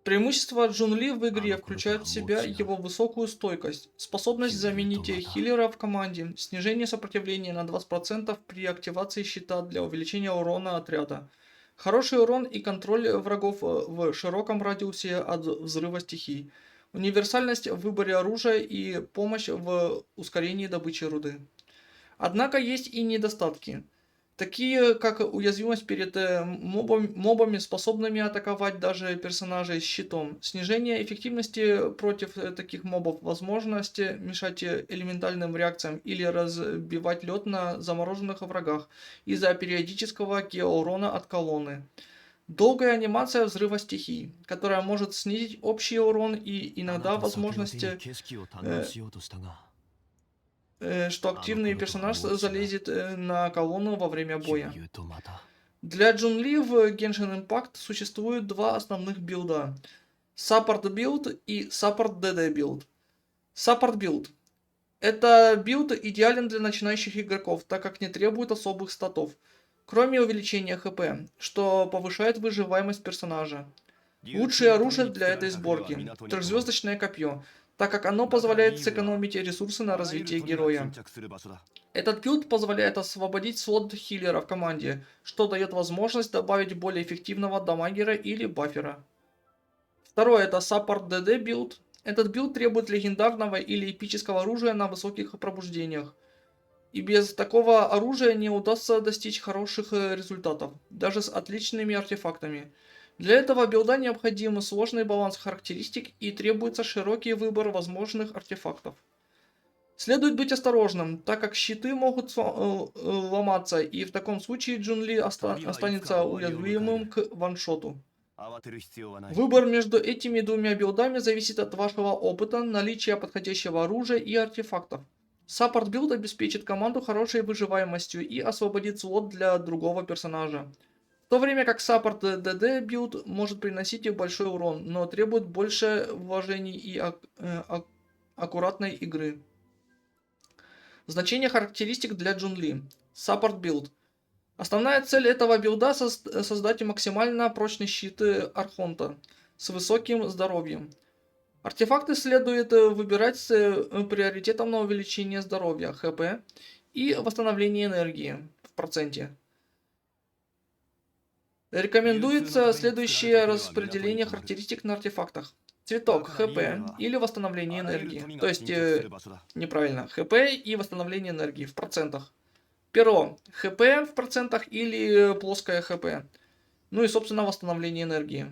Преимущества Джун Ли в игре включают в себя его высокую стойкость, способность заменить хиллера в команде, снижение сопротивления на 20% при активации щита для увеличения урона отряда, хороший урон и контроль врагов в широком радиусе от взрыва стихий, универсальность в выборе оружия и помощь в ускорении добычи руды. Однако есть и недостатки, такие как уязвимость перед мобами, способными атаковать даже персонажей с щитом, снижение эффективности против таких мобов, возможность мешать элементальным реакциям или разбивать лед на замороженных врагах из-за периодического геоурона от колонны. Долгая анимация взрыва стихий, которая может снизить общий урон и иногда возможность что активный персонаж залезет на колонну во время боя. Для Джун Ли в Genshin Impact существует два основных билда. Support Build и Support DD Build. Support Build. Это билд идеален для начинающих игроков, так как не требует особых статов, кроме увеличения ХП, что повышает выживаемость персонажа. Лучшее оружие для этой сборки – трехзвездочное копье, так как оно позволяет сэкономить ресурсы на развитие героя. Этот билд позволяет освободить слот хиллера в команде, что дает возможность добавить более эффективного дамагера или бафера. Второе – это Support DD билд. Этот билд требует легендарного или эпического оружия на высоких пробуждениях. И без такого оружия не удастся достичь хороших результатов, даже с отличными артефактами. Для этого билда необходим сложный баланс характеристик и требуется широкий выбор возможных артефактов. Следует быть осторожным, так как щиты могут ломаться, и в таком случае Джун Ли останется уязвимым к ваншоту. Выбор между этими двумя билдами зависит от вашего опыта, наличия подходящего оружия и артефактов. Саппорт билд обеспечит команду хорошей выживаемостью и освободит слот для другого персонажа. В то время как Support DD билд может приносить большой урон, но требует больше вложений и аккуратной игры. Значение характеристик для Джун Ли. Support билд. Основная цель этого билда создать максимально прочный щит Архонта с высоким здоровьем. Артефакты следует выбирать с приоритетом на увеличение здоровья, ХП и восстановление энергии в проценте. Рекомендуется следующее распределение характеристик на артефактах. Цветок ХП или восстановление энергии. То есть, неправильно, ХП и восстановление энергии в процентах. Перо ХП в процентах или плоское ХП. Ну и, собственно, восстановление энергии.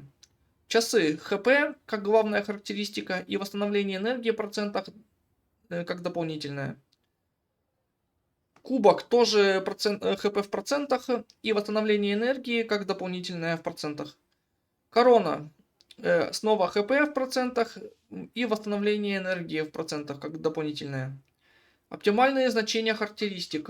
Часы ХП как главная характеристика и восстановление энергии в процентах как дополнительное. Кубок тоже ХП в процентах и восстановление энергии как дополнительное в процентах. Корона снова ХП в процентах и восстановление энергии в процентах как дополнительное. Оптимальные значения характеристик.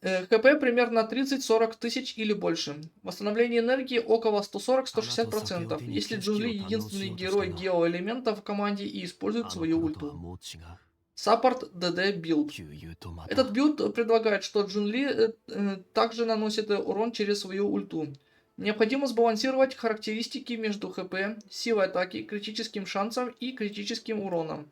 ХП примерно 30-40 тысяч или больше. Восстановление энергии около 140-160%, если Джун Ли единственный герой геоэлемента в команде и использует свою ульту. Support DD билд. Этот билд предлагает, что Джун Ли также наносит урон через свою ульту. Необходимо сбалансировать характеристики между ХП, силой атаки, критическим шансом и критическим уроном.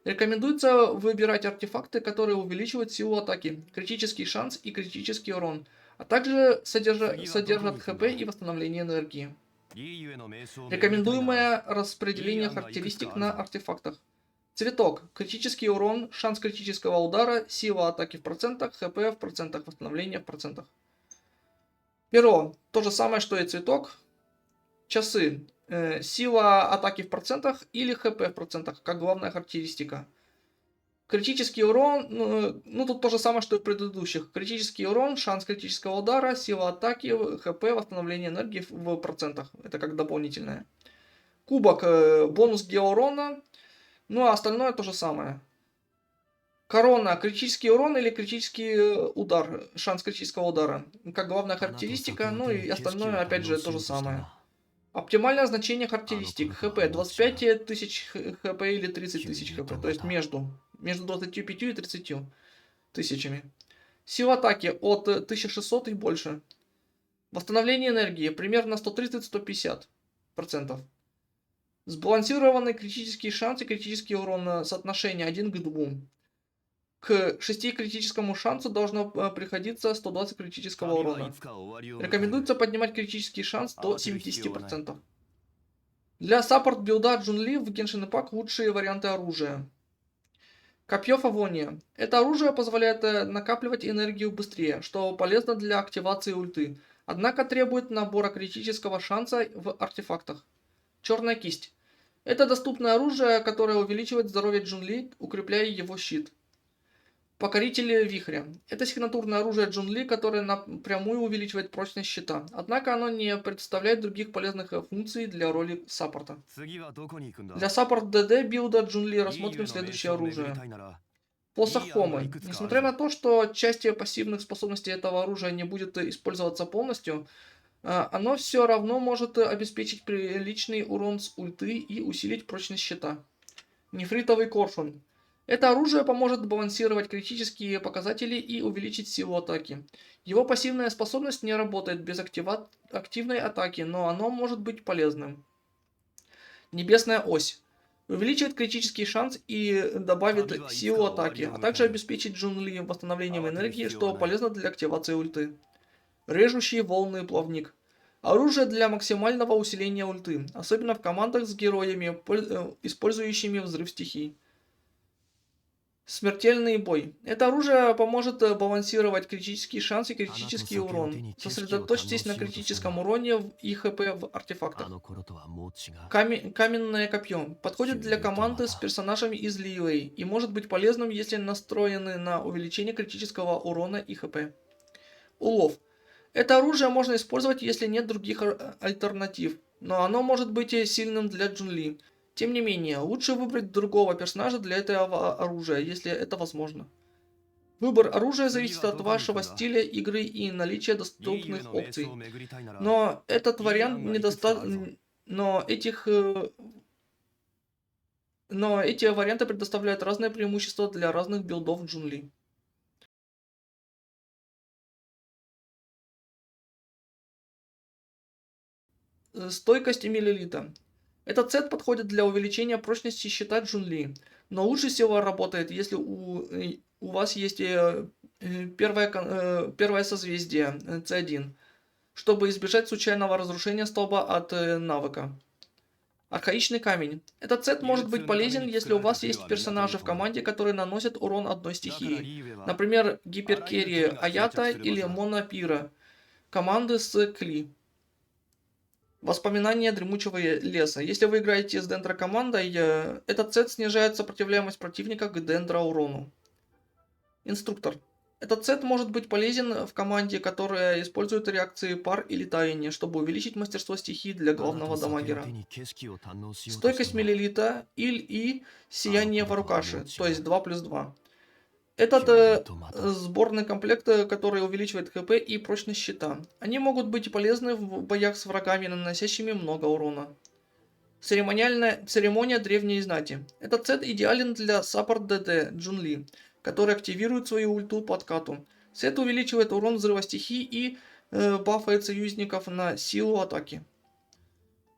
Рекомендуется выбирать артефакты, которые увеличивают силу атаки, критический шанс и критический урон, а также содержат ХП и восстановление энергии. Рекомендуемое распределение характеристик на артефактах. Цветок – критический урон, шанс критического удара, сила атаки в процентах, ХП в процентах, восстановление в процентах. Перо – то же самое, что и цветок. Часы – сила атаки в процентах или ХП в процентах, как главная характеристика. Критический урон, ну тут то же самое, что и в предыдущих. Критический урон, шанс критического удара, сила атаки, ХП, восстановление энергии в процентах. Это как дополнительное. Кубок – бонус геоурона. Ну а остальное то же самое. Корона, критический урон или критический удар, шанс критического удара. Как главная характеристика, ну и остальное опять же то же самое. Оптимальное значение характеристик. ХП 25 тысяч ХП или 30 тысяч ХП. То есть между 25 и 30 тысячами. Сила атаки от 1600 и больше. Восстановление энергии примерно 130-150%. Сбалансированный критический шанс и критический урон соотношение 1 к 2. К 6 критическому шансу должно приходиться 120 критического урона. Рекомендуется поднимать критический шанс до 70%. Для саппорт билда Джунли в Genshin Impact лучшие варианты оружия. Копье Фавония. Это оружие позволяет накапливать энергию быстрее, что полезно для активации ульты, однако требует набора критического шанса в артефактах. Черная кисть. Это доступное оружие, которое увеличивает здоровье Джунли, укрепляя его щит. Покоритель вихря. Это сигнатурное оружие Джунли, которое напрямую увеличивает прочность щита. Однако оно не предоставляет других полезных функций для роли саппорта. Для саппорт ДД билда Джунли рассмотрим следующее оружие. Посох Хомы. Несмотря на то, что часть пассивных способностей этого оружия не будет использоваться полностью, оно все равно может обеспечить приличный урон с ульты и усилить прочность щита. Нефритовый коршун. Это оружие поможет балансировать критические показатели и увеличить силу атаки. Его пассивная способность не работает без активной атаки, но оно может быть полезным. Небесная ось. Увеличивает критический шанс и добавит силу атаки, а также обеспечит Джунли восстановлением энергии, что полезно для активации ульты. Режущий волны плавник. Оружие для максимального усиления ульты, особенно в командах с героями, использующими взрыв стихий. Смертельный бой. Это оружие поможет балансировать критический шанс и критический урон. Сосредоточьтесь на критическом уроне и ХП в артефактах. Каменное копье. Подходит для команды с персонажами из Лилей и может быть полезным, если настроены на увеличение критического урона и ХП. Улов. Это оружие можно использовать, если нет других альтернатив, но оно может быть сильным для Джунли. Тем не менее, лучше выбрать другого персонажа для этого оружия, если это возможно. Выбор оружия зависит от вашего стиля игры и наличия доступных опций. Но этот вариант но эти варианты предоставляют разные преимущества для разных билдов Джунли. Стойкость Миллилита. Этот сет подходит для увеличения прочности щита Джунли, но лучше всего работает, если у вас есть первое созвездие C1, чтобы избежать случайного разрушения столба от навыка. Архаичный камень. Этот сет может быть полезен, если у вас есть персонажи в команде, которые наносят урон одной стихии. Например, Гиперкерри Аята или Мона Пира, команды с Кли. Воспоминания дремучего леса. Если вы играете с дендрокомандой, этот сет снижает сопротивляемость противника к дендроурону. Инструктор. Этот сет может быть полезен в команде, которая использует реакции пар или таяние, чтобы увеличить мастерство стихии для главного дамагера. Стойкость Миллилита и сияние Варукаши, то есть 2+2. Этот сборный комплект, который увеличивает ХП и прочность щита. Они могут быть полезны в боях с врагами, наносящими много урона. Церемония древней знати. Этот сет идеален для саппорт ДД Джунли, который активирует свою ульту по откату. Сет увеличивает урон взрыва стихий и бафает союзников на силу атаки.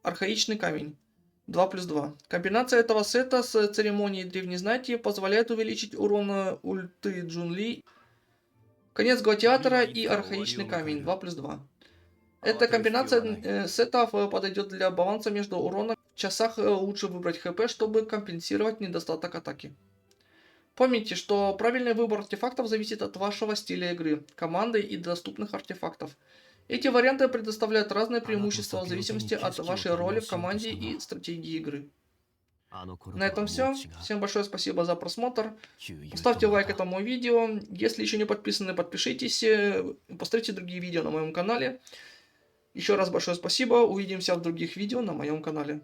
Архаичный камень. 2+2. Комбинация этого сета с церемонией древней знати позволяет увеличить урон ульты Джунли. Конец гладиатора и архаичный камень 2+2. Эта комбинация сетов подойдет для баланса между уроном. В часах лучше выбрать ХП, чтобы компенсировать недостаток атаки. Помните, что правильный выбор артефактов зависит от вашего стиля игры, команды и доступных артефактов. Эти варианты предоставляют разные преимущества в зависимости от вашей роли в команде и стратегии игры. На этом все. Всем большое спасибо за просмотр. Ставьте лайк этому видео. Если еще не подписаны, подпишитесь. Посмотрите другие видео на моем канале. Еще раз большое спасибо. Увидимся в других видео на моем канале.